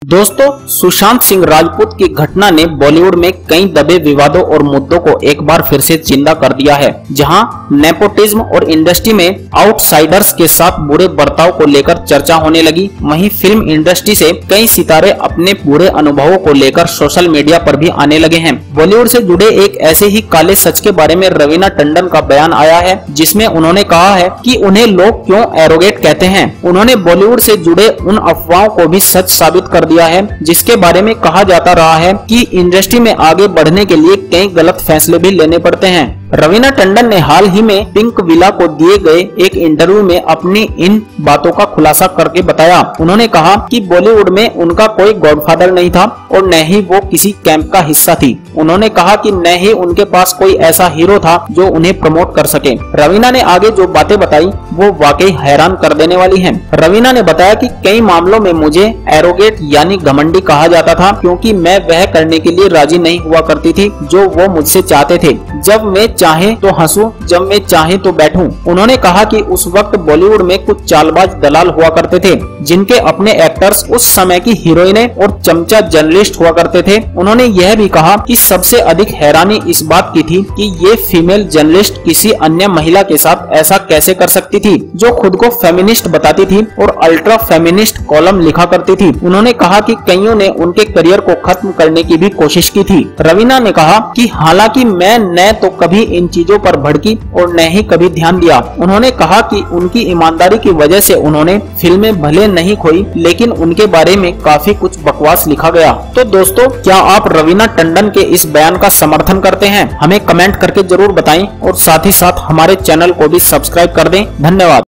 दोस्तों, सुशांत सिंह राजपूत की घटना ने बॉलीवुड में कई दबे विवादों और मुद्दों को एक बार फिर से जिंदा कर दिया है। जहां नेपोटिज्म और इंडस्ट्री में आउटसाइडर्स के साथ बुरे बर्ताव को लेकर चर्चा होने लगी, वहीं फिल्म इंडस्ट्री से कई सितारे अपने बुरे अनुभवों को लेकर सोशल मीडिया पर भी आने लगे हैं। बॉलीवुड से जुड़े एक ऐसे ही काले सच के बारे में रवीना टंडन का बयान आया है, जिसमें उन्होंने कहा है कि उन्हें लोग क्यों एरोगेट कहते हैं। उन्होंने बॉलीवुड से जुड़े उन अफवाहों को भी सच साबित कर दिया है, जिसके बारे में कहा जाता रहा है कि इंडस्ट्री में आगे बढ़ने के लिए कई गलत फैसले भी लेने पड़ते हैं। रवीना टंडन ने हाल ही में पिंक विला को दिए गए एक इंटरव्यू में अपनी इन बातों का खुलासा करके बताया। उन्होंने कहा कि बॉलीवुड में उनका कोई गॉडफादर नहीं था और न ही वो किसी कैंप का हिस्सा थी। उन्होंने कहा कि न ही उनके पास कोई ऐसा हीरो था जो उन्हें प्रमोट कर सके। रवीना ने आगे जो बातें बताई वो वाकई हैरान कर देने वाली हैं। रवीना ने बताया कि कई मामलों में मुझे एरोगेट यानी घमंडी कहा जाता था, क्योंकि मैं वह करने के लिए राजी नहीं हुआ करती थी जो वो मुझसे चाहते थे। जब मैं चाहे तो हंसूं, जब मैं चाहे तो बैठूं। उन्होंने कहा कि उस वक्त बॉलीवुड में कुछ चालबाज दलाल हुआ करते थे, जिनके अपने एक्टर्स उस समय की हीरोइनें और चमचा जर्नलिस्ट हुआ करते थे। उन्होंने यह भी कहा कि सबसे अधिक हैरानी इस बात की थी कि ये फीमेल जर्नलिस्ट किसी अन्य महिला के साथ ऐसा कैसे कर सकती थी, जो खुद को फेमिनिस्ट बताती थी और अल्ट्रा फेमिनिस्ट कॉलम लिखा करती थी। उन्होंने कहा कि कईयों ने उनके करियर को खत्म करने की भी कोशिश की थी। रवीना ने कहा कि हालांकि मैं न तो कभी इन चीजों पर भड़की और न ही कभी ध्यान दिया। उन्होंने कहा कि उनकी ईमानदारी की वजह से उन्होंने फिल्में भले नहीं खोई, लेकिन उनके बारे में काफी कुछ बकवास लिखा गया। तो दोस्तों, क्या आप रवीना टंडन के इस बयान का समर्थन करते हैं? हमें कमेंट करके जरूर बताएं और साथ ही साथ हमारे चैनल को भी सब्सक्राइब कर दें। धन्यवाद।